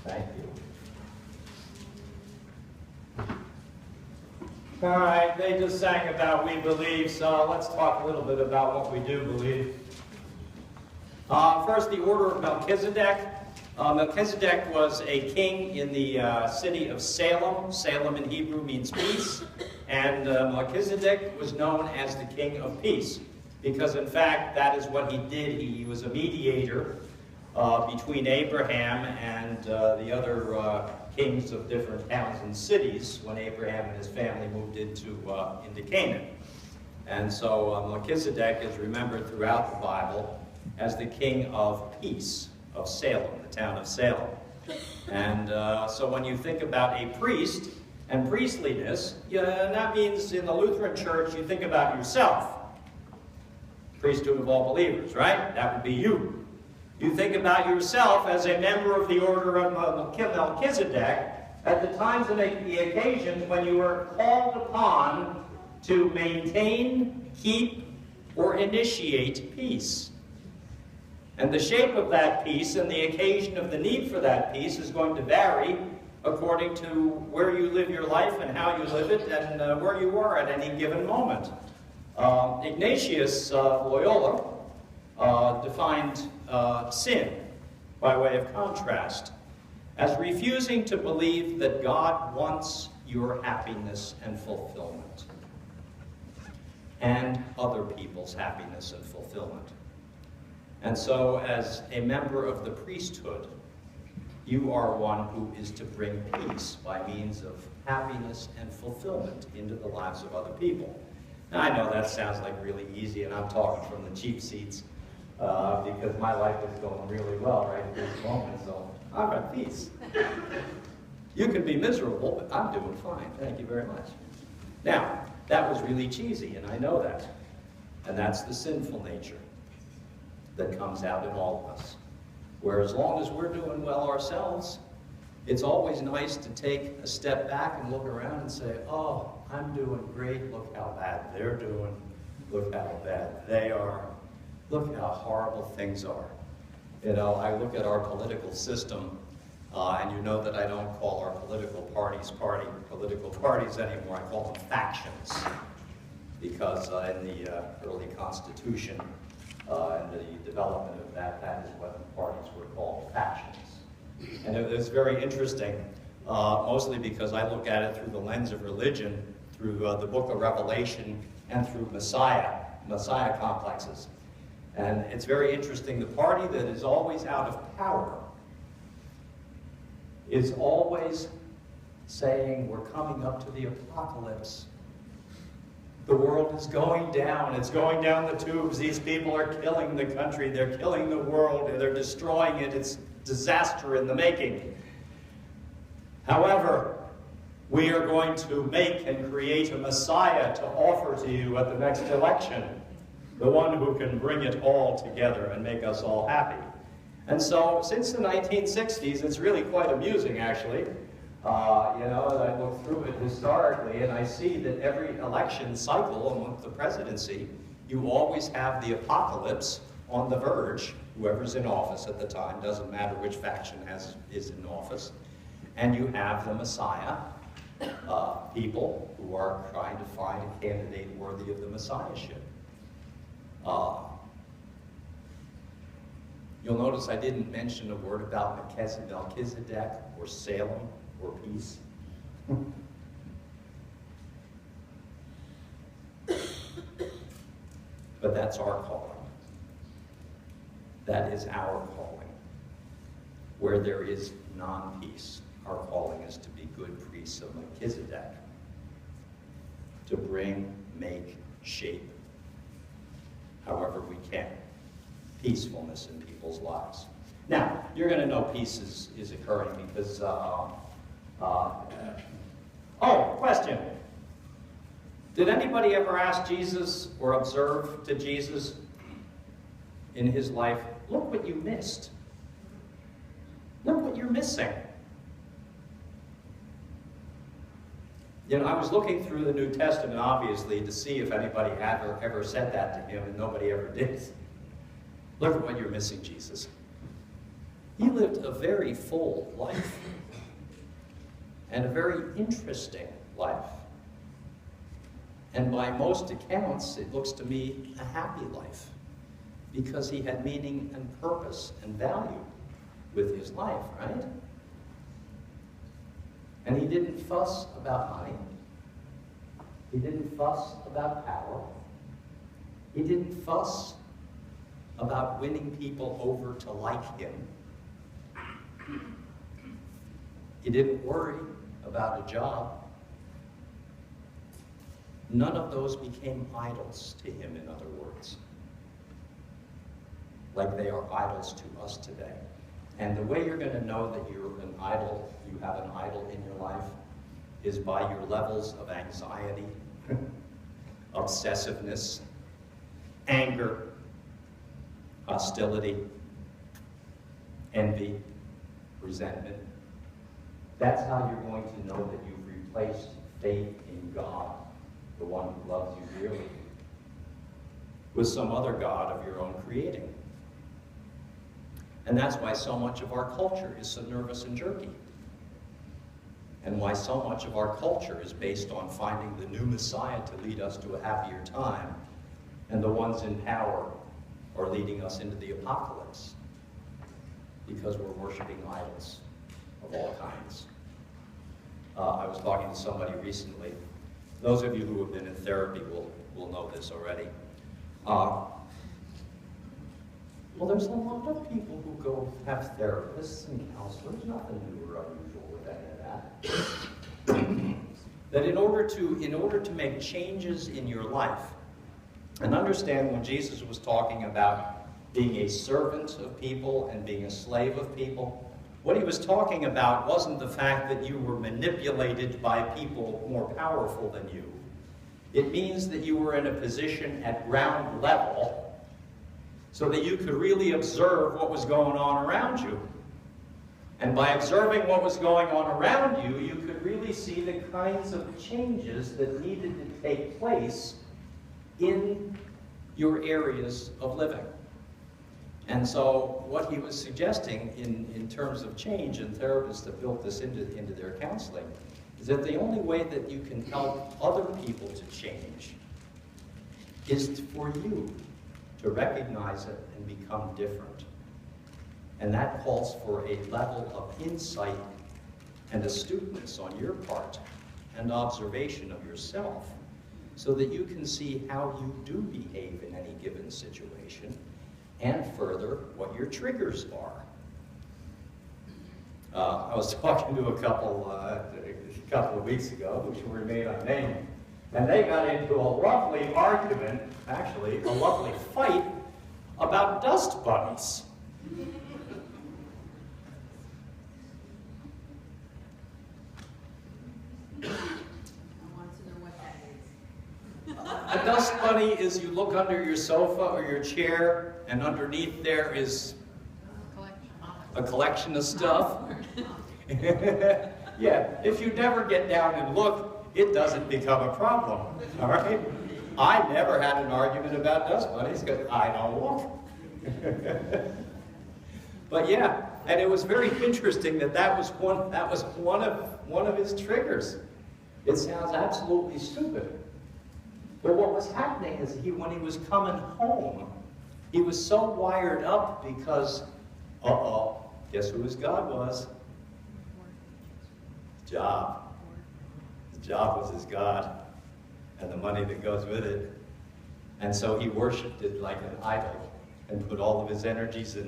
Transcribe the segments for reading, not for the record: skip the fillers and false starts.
Thank you. All right, they just sang about we believe, so let's talk a little bit about what we do believe. First, the order of Melchizedek. Melchizedek was a king in the city of Salem. Salem in Hebrew means peace. And Melchizedek was known as the king of peace because, in fact, that is what he did. He was a mediator between Abraham and the other kings of different towns and cities when Abraham and his family moved into Canaan. And so Melchizedek is remembered throughout the Bible as the king of peace of Salem, the town of Salem. And so when you think about a priest and priestliness, that means in the Lutheran Church you think about yourself. Priesthood of all believers, right? That would be you. You think about yourself as a member of the order of Melchizedek at the times and the occasions when you were called upon to maintain, keep, or initiate peace. And the shape of that peace and the occasion of the need for that peace is going to vary according to where you live your life and how you live it and where you are at any given moment. Ignatius Loyola defined sin, by way of contrast, as refusing to believe that God wants your happiness and fulfillment, and other people's happiness and fulfillment. And so, as a member of the priesthood, you are one who is to bring peace by means of happiness and fulfillment into the lives of other people. Now, I know that sounds like really easy, and I'm talking from the cheap seats because my life is going really well right at this moment, so I'm at peace. You can be miserable, but I'm doing fine. Thank you very much. Now, that was really cheesy, and I know that. And that's the sinful nature that comes out in all of us. Where as long as we're doing well ourselves, it's always nice to take a step back and look around and say, oh, I'm doing great, look how bad they're doing, look how bad they are, look how horrible things are. You know, I look at our political system, and you know that I don't call our political parties anymore, I call them factions. Because in the early Constitution, and the development of that is what the parties were called, factions. And it was very interesting, mostly because I look at it through the lens of religion, through the book of Revelation, and through Messiah complexes. And it's very interesting, the party that is always out of power is always saying, we're coming up to the apocalypse. The world is going down. It's going down the tubes. These people are killing the country. They're killing the world. They're destroying it. It's disaster in the making. However, we are going to make and create a Messiah to offer to you at the next election, the one who can bring it all together and make us all happy. And so, since the 1960s, it's really quite amusing, actually. You know, I look through it historically, and I see that every election cycle among the presidency, you always have the apocalypse on the verge, whoever's in office at the time, doesn't matter which faction is in office, and you have the Messiah, people who are trying to find a candidate worthy of the Messiahship. You'll notice I didn't mention a word about Melchizedek or Salem or peace. But that's our calling. That is our calling. Where there is non-peace, our calling is to be good priests of Melchizedek. To bring, make, shape, however we can, peacefulness in people's lives. Now, you're going to know peace is occurring because, question. Did anybody ever ask Jesus or observe to Jesus in his life, look what you missed. Look what you're missing. You know, I was looking through the New Testament, obviously, to see if anybody had ever said that to him, and nobody ever did. Look at what you're missing, Jesus. He lived a very full life and a very interesting life. And by most accounts, it looks to me a happy life because he had meaning and purpose and value with his life, right? And he didn't fuss about money. He didn't fuss about power. He didn't fuss about winning people over to like him. He didn't worry about a job. None of those became idols to him, in other words, like they are idols to us today. And the way you're going to know that you're an idol, you have an idol in your life, is by your levels of anxiety, obsessiveness, anger, hostility, envy, resentment. That's how you're going to know that you've replaced faith in God, the one who loves you dearly, with some other god of your own creating. And that's why so much of our culture is so nervous and jerky. And why so much of our culture is based on finding the new Messiah to lead us to a happier time, and the ones in power are leading us into the apocalypse, because we're worshiping idols of all kinds. I was talking to somebody recently. Those of you who have been in therapy will know this already. Well, there's a lot of people who go have therapists and counselors. Nothing new or unusual with any of that. That in order to make changes in your life, and understand when Jesus was talking about being a servant of people and being a slave of people, what he was talking about wasn't the fact that you were manipulated by people more powerful than you. It means that you were in a position at ground level so that you could really observe what was going on around you. And by observing what was going on around you, you could really see the kinds of changes that needed to take place in your areas of living. And so what he was suggesting in terms of change, and therapists that built this into their counseling, is that the only way that you can help other people to change is for you to recognize it and become different. And that calls for a level of insight and astuteness on your part and observation of yourself, so that you can see how you do behave in any given situation, and further, what your triggers are. I was talking to a couple of weeks ago, who should remain unnamed, and they got into a lovely argument, actually, a lovely fight about dust bunnies. A dust bunny is you look under your sofa or your chair, and underneath there is a collection of stuff. Yeah, if you never get down and look, it doesn't become a problem, all right? I never had an argument about dust bunnies because I don't look. But yeah, and it was very interesting that was one of his triggers. It sounds absolutely stupid. But what was happening is when he was coming home, he was so wired up because, guess who his God was? His job. His job was his God, and the money that goes with it. And so he worshipped it like an idol and put all of his energies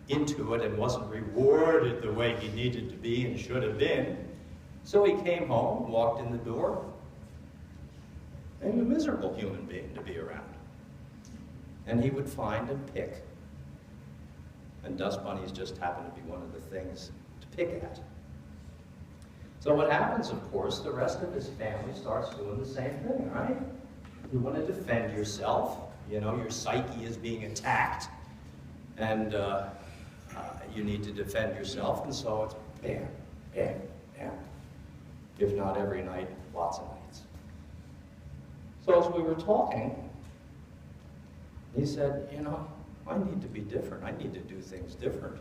into it and wasn't rewarded the way he needed to be and should have been. So he came home, walked in the door, and a miserable human being to be around. And he would find and pick. And dust bunnies just happen to be one of the things to pick at. So what happens, of course, the rest of his family starts doing the same thing, right? You want to defend yourself. You know, your psyche is being attacked. And you need to defend yourself. And so it's bam, bam, bam. If not every night, lots of nights. So as we were talking, he said, you know, I need to be different. I need to do things different.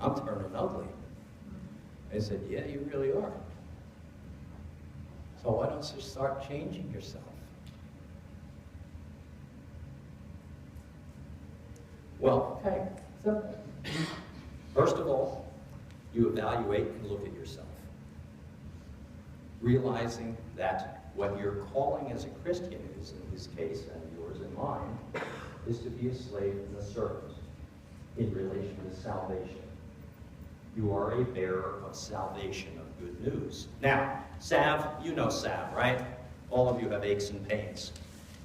I'm turning ugly. They said, yeah, you really are. So why don't you start changing yourself? Well, okay, simple. First of all, you evaluate and look at yourself, realizing that what your calling as a Christian is, in his case, and yours and mine, is to be a slave and a servant in relation to salvation. You are a bearer of salvation, of good news. Now, salve, you know salve, right? All of you have aches and pains.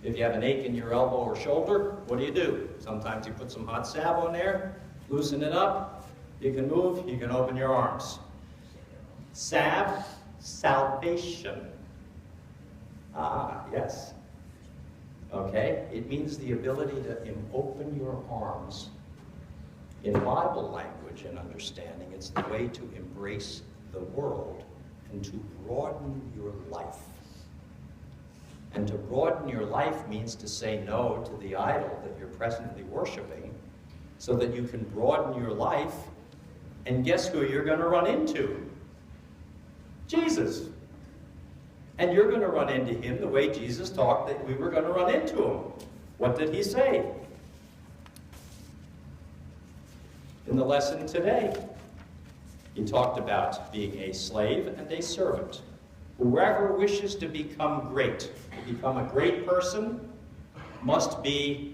If you have an ache in your elbow or shoulder, what do? Sometimes you put some hot salve on there, loosen it up, you can move, you can open your arms. Salve, salvation. Ah, yes. Okay, it means the ability to open your arms. In Bible language and understanding, it's the way to embrace the world and to broaden your life. And to broaden your life means to say no to the idol that you're presently worshiping so that you can broaden your life. And guess who you're going to run into? Jesus. And you're going to run into him the way Jesus talked that we were going to run into him. What did he say? In the lesson today, he talked about being a slave and a servant. Whoever wishes to become great, to become a great person, must be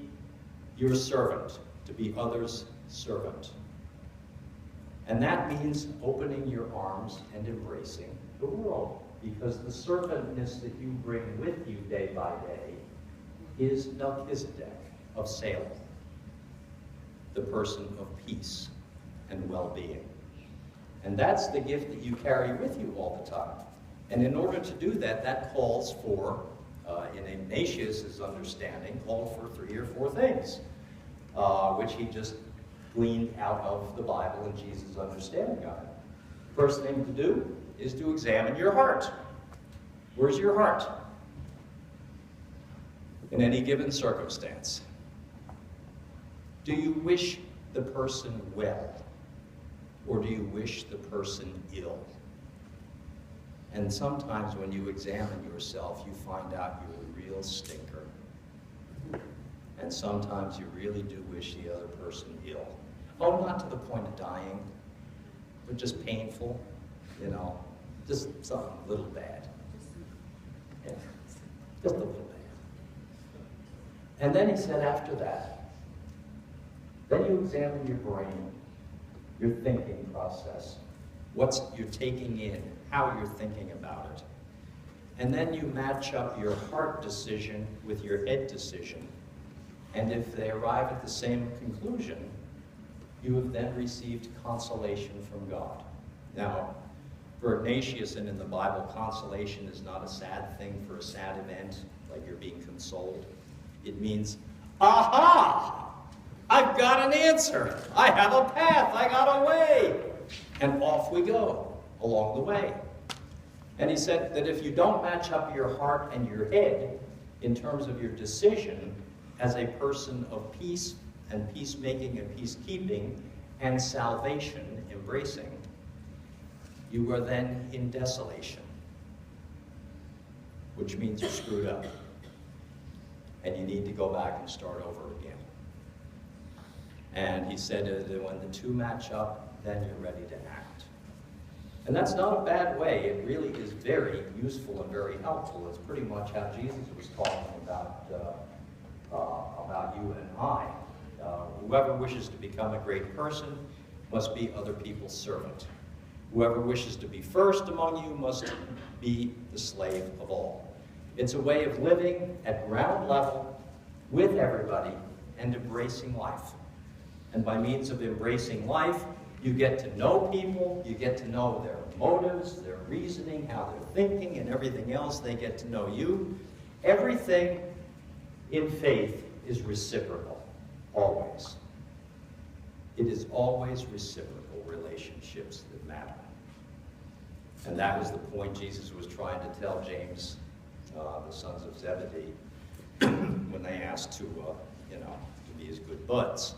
your servant, to be others' servant. And that means opening your arms and embracing the world, because the servantness that you bring with you day by day is Melchizedek of Salem, the person of peace and well-being. And that's the gift that you carry with you all the time. And in order to do that, that calls for, in Ignatius' understanding, called for 3 or 4 things, which he just gleaned out of the Bible and Jesus' understanding of it. First thing to do is to examine your heart. Where's your heart? In any given circumstance. Do you wish the person well? Or do you wish the person ill? And sometimes when you examine yourself, you find out you're a real stinker. And sometimes you really do wish the other person ill. Oh, not to the point of dying, but just painful, just something a little bad. Yeah, just a little bad. And then he said after that, then you examine your brain, your thinking process, what you're taking in, how you're thinking about it. And then you match up your heart decision with your head decision. And if they arrive at the same conclusion, you have then received consolation from God. Now, for Ignatius and in the Bible, consolation is not a sad thing for a sad event, like you're being consoled. It means, aha! I've got an answer. I have a path. I got a way. And off we go along the way. And he said that if you don't match up your heart and your head in terms of your decision as a person of peace and peacemaking and peacekeeping and salvation embracing, you are then in desolation, which means you're screwed up. And you need to go back and start over again. And he said that when the two match up, then you're ready to act. And that's not a bad way. It really is very useful and very helpful. It's pretty much how Jesus was talking about you and I. Whoever wishes to become a great person must be other people's servant. Whoever wishes to be first among you must be the slave of all. It's a way of living at ground level with everybody and embracing life. And by means of embracing life, you get to know people, you get to know their motives, their reasoning, how they're thinking, and everything else. They get to know you. Everything in faith is reciprocal, always. It is always reciprocal relationships that matter. And that was the point Jesus was trying to tell James, the sons of Zebedee, when they asked to be his good buds.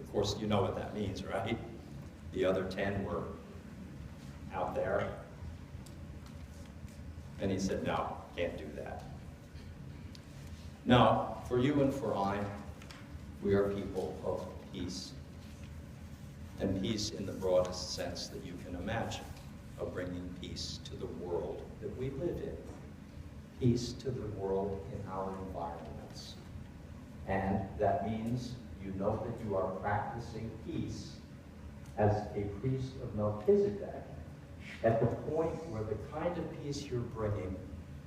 Of course, you know what that means, right? The other 10 were out there. And he said, no, can't do that. Now, for you and for I, we are people of peace. And peace in the broadest sense that you can imagine, of bringing peace to the world that we live in. Peace to the world in our environments. And that means you know that you are practicing peace as a priest of Melchizedek at the point where the kind of peace you're bringing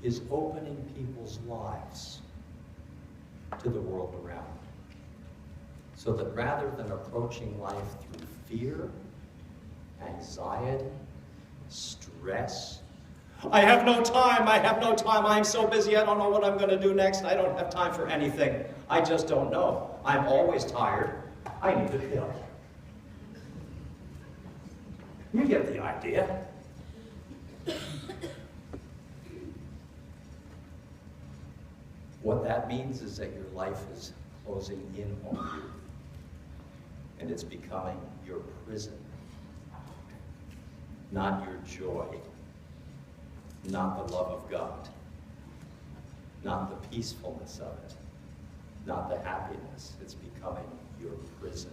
is opening people's lives to the world around. So that rather than approaching life through fear, anxiety, stress, I have no time, I'm so busy, I don't know what I'm going to do next, I don't have time for anything, I just don't know, I'm always tired, I need a pill. You get the idea. What that means is that your life is closing in on you, and it's becoming your prison, not your joy, not the love of God, not the peacefulness of it, not the happiness. It's becoming your prison,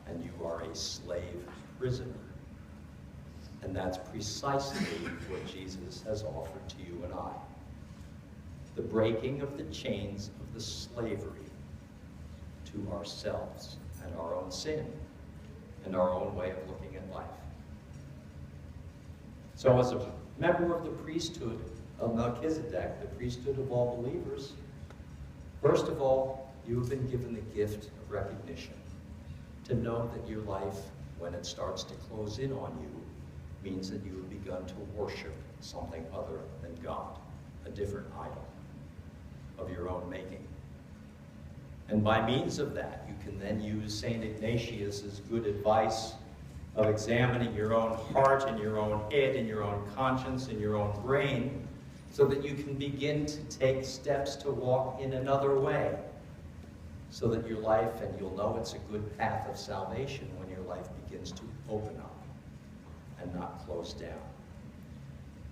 and you are a slave prisoner. And that's precisely what Jesus has offered to you and I. The breaking of the chains of the slavery to ourselves and our own sin and our own way of looking at life. So as a member of the priesthood of Melchizedek, the priesthood of all believers, first of all, you have been given the gift of recognition, to know that your life, when it starts to close in on you, means that you have begun to worship something other than God, a different idol of your own making. And by means of that, you can then use St. Ignatius's good advice of examining your own heart and your own head and your own conscience and your own brain, so that you can begin to take steps to walk in another way, so that your life, and you'll know it's a good path of salvation when your life begins to open up and not close down.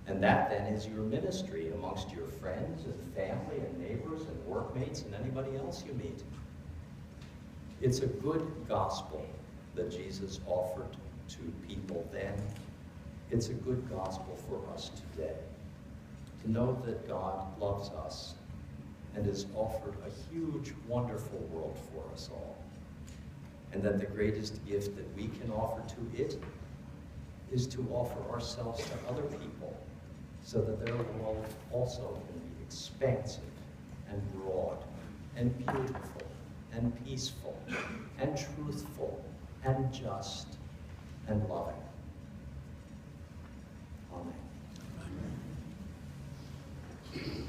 And that then is your ministry amongst your friends and family and neighbors and workmates and anybody else you meet. It's a good gospel that Jesus offered to people then. It's a good gospel for us today. To know that God loves us and has offered a huge, wonderful world for us all. And that the greatest gift that we can offer to it is to offer ourselves to other people, so that their world also can be expansive and broad and beautiful and peaceful and truthful and just and loving.